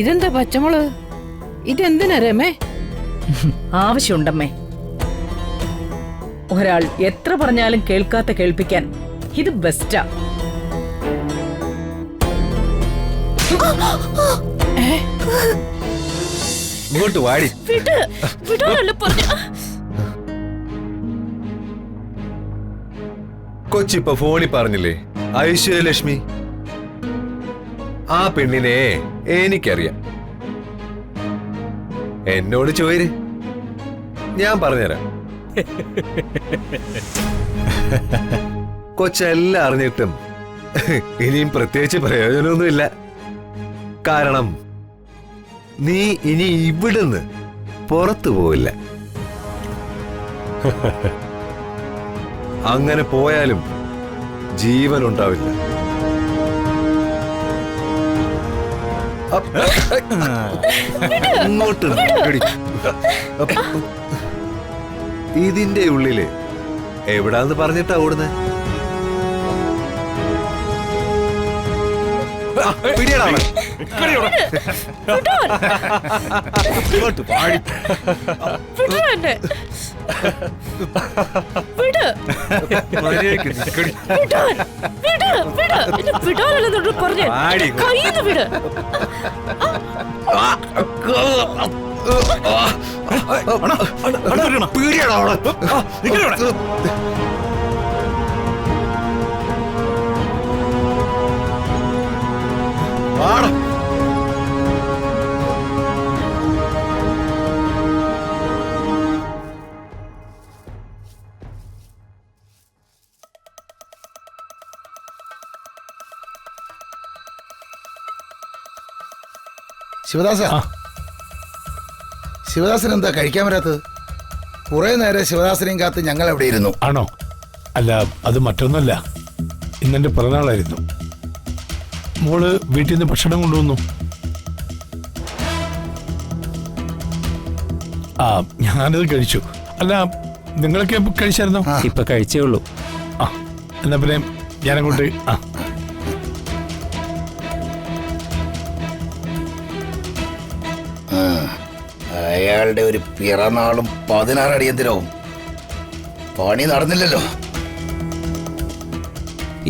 ഇതെന്താ പച്ചമുളക്? ഇതെന്തിനാ രമേ? ആവശ്യമുണ്ടമ്മേ. ഒരാൾ എത്ര പറഞ്ഞാലും കേൾക്കാത്ത കേൾപ്പിക്കാൻ ഇത് ബെസ്റ്റാ. ഇങ്ങോട്ട് വാടി. കൊച്ചിപ്പോ ഫോണിൽ പറഞ്ഞില്ലേ ഐശ്വര്യലക്ഷ്മി? ആ പെണ്ണിനെ എനിക്കറിയാം. എന്നോട് ചോര്, ഞാൻ പറഞ്ഞുതരാം. കൊച്ചെല്ലാം അറിഞ്ഞിട്ടും ഇനിയും പ്രത്യേകിച്ച് പ്രയോജനമൊന്നുമില്ല. കാരണം നീ ഇനി ഇവിടുന്ന് പുറത്തു പോവില്ല. അങ്ങനെ പോയാലും ജീവൻ ഉണ്ടാവില്ല. ഇങ്ങോട്ട് ഇതിന്റെ ഉള്ളില് എവിടാന്ന് പറഞ്ഞിട്ടാ ഓടുന്നേ? ശിവദാസ, ശിവദാസൻ എന്താ കഴിക്കാൻ വരാത്തത്? കുറെ നേരം ശിവദാസനെയും കാത്ത് ഞങ്ങൾ എവിടെ ഇരുന്നു. ആണോ? അല്ല, അത് മറ്റൊന്നല്ല. ഇന്നെന്റെ പിറന്നാളായിരുന്നു. മോള് വീട്ടിൽ നിന്ന് ഭക്ഷണം കൊണ്ടുവന്നു. ആ, ഞാനത് കഴിച്ചു. അല്ല, നിങ്ങളൊക്കെ കഴിച്ചായിരുന്നോ? ഇപ്പൊ കഴിച്ചേ ഉള്ളൂ. ആ, എന്നാ പിന്നെ ഞാനങ്ങോട്ട്. അയാളുടെ ഒരു പിറന്നാളും 16 അടിയന്തരവും പണി നടന്നില്ലല്ലോ.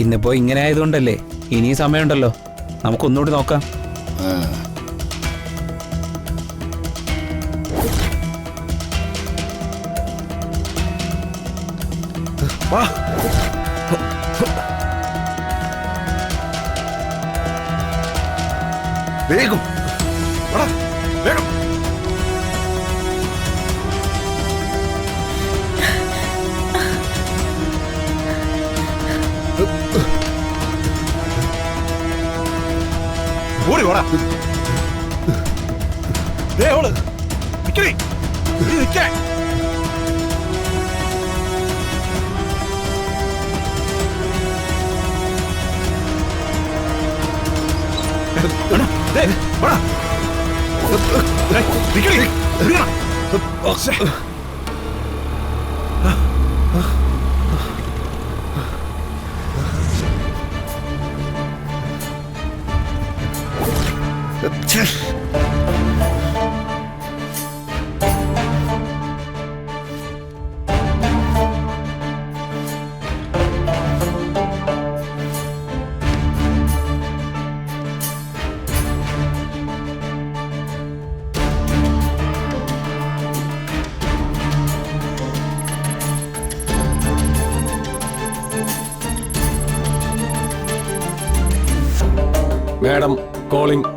ഇന്നിപ്പോ ഇങ്ങനെ ആയതുകൊണ്ടല്ലേ. ഇനിയും സമയമുണ്ടല്ലോ, നമുക്കൊന്നുകൂടി നോക്കാം. വേഗം വേഗം. ഓടി ഓടാ. Madam calling.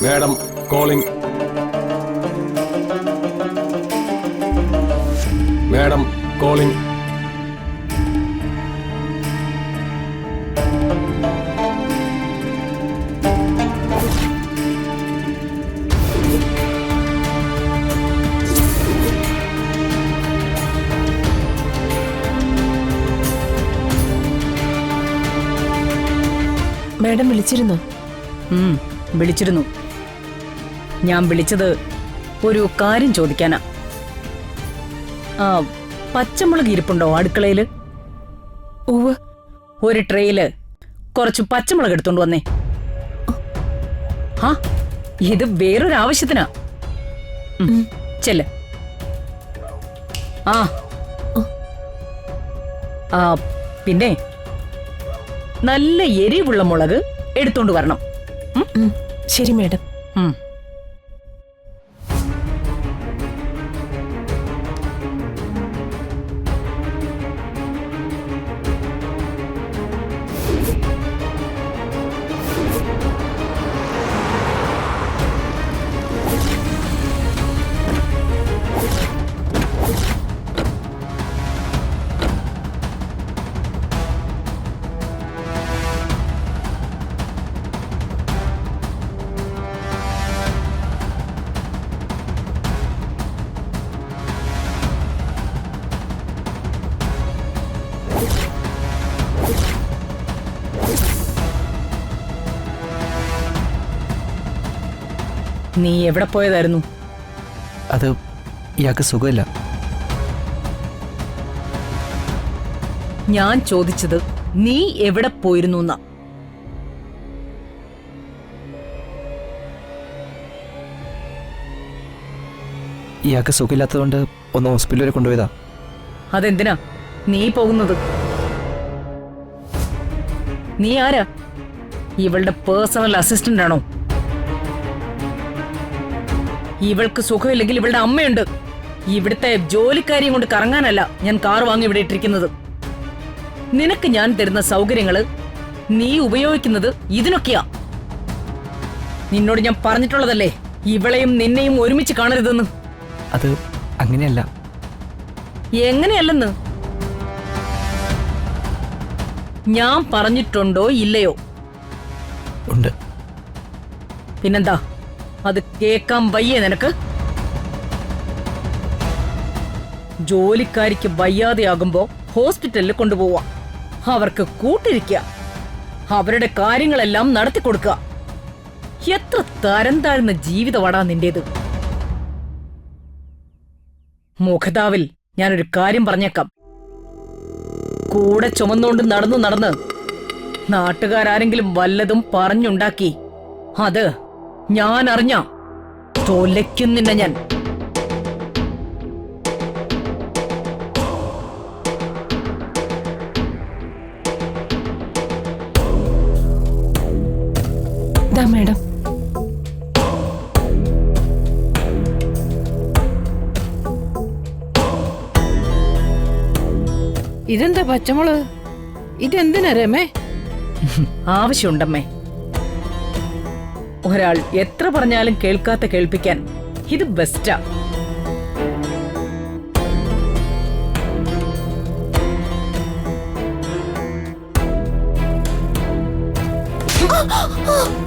Madam calling. Madam calling. Madam വിളിച്ചിരുന്നോ? വിളിച്ചിരുന്നു. ഞാൻ വിളിച്ചത് ഒരു കാര്യം ചോദിക്കാനാ. പച്ചമുളക് ഇരിപ്പുണ്ടോ അടുക്കളയില്? ഉവ്വ്. ഒരു ട്രേയില് കുറച്ച് പച്ചമുളക് എടുത്തോണ്ട് വന്നേ. ആ ഇത് വേറൊരു ആവശ്യത്തിനാ. ചെല്ല്. ആ ആ പിന്നെ നല്ല എരിവുള്ള മുളക് എടുത്തോണ്ട് വരണം. ശരി മേഡം. ഉം. നീ എവിടെ പോയതായിരുന്നു? അത് ഇയാൾക്ക് സുഖമില്ല. ഞാൻ ചോദിച്ചത് നീ എവിടെ പോയിരുന്നു എന്നാ. ഇയാൾക്ക് സുഖമില്ലാത്തതുകൊണ്ട് ഒന്ന് ഹോസ്പിറ്റൽ വരെ കൊണ്ടുപോയതാ. അതെന്തിനാ നീ പോകുന്നത്? നീ ആരാ? ഇവളുടെ പേഴ്സണൽ അസിസ്റ്റന്റ് ആണോ? ഇവൾക്ക് സുഖമില്ലെങ്കിൽ ഇവളുടെ അമ്മയുണ്ട്. ഇവിടുത്തെ ജോലിക്കാരിയും കൊണ്ട് കറങ്ങാനല്ല ഞാൻ കാർ വാങ്ങി ഇവിടെ ഇട്ടിരിക്കുന്നത്. നിനക്ക് ഞാൻ തരുന്ന സൗകര്യങ്ങള് നീ ഉപയോഗിക്കുന്നത് ഇതിനൊക്കെയാ. നിന്നോട് ഞാൻ പറഞ്ഞിട്ടുള്ളതല്ലേ ഇവളെയും നിന്നെയും ഒരുമിച്ച് കാണരുതെന്ന്. അത് അങ്ങനെയല്ല. എങ്ങനെയല്ലെന്ന് ഞാൻ പറഞ്ഞിട്ടുണ്ടോ ഇല്ലയോ? ഉണ്ട്. പിന്നെന്താ അത് കേക്കാൻ വയ്യേ നിനക്ക്? ജോലിക്കാരിക്ക് വയ്യാതെയാകുമ്പോ ഹോസ്പിറ്റലിൽ കൊണ്ടുപോവാ, അവർക്ക് കൂട്ടിരിക്കുക, അവരുടെ കാര്യങ്ങളെല്ലാം നടത്തിക്കൊടുക്കുക. എത്ര തരം താഴ്ന്ന ജീവിതമാടാ നിന്റേത്. മുഖതാവിൽ ഞാനൊരു കാര്യം പറഞ്ഞേക്കാം. കൂടെ ചുമന്നുകൊണ്ട് നടന്ന് നാട്ടുകാരെങ്കിലും വല്ലതും പറഞ്ഞുണ്ടാക്കി അത് ഞാൻ അറിഞ്ഞ തൊലയ്ക്കുന്നില്ല ഞാൻ. ദാ മേഡം. ഇതെന്താ പച്ചമുളക്? ഇതെന്തിനാ രമേ? ആവശ്യമുണ്ടമ്മേ. ഒരാൾ എത്ര പറഞ്ഞാലും കേൾക്കാത്ത കേൾപ്പിക്കാൻ ഇത് ബെസ്റ്റാ. ആ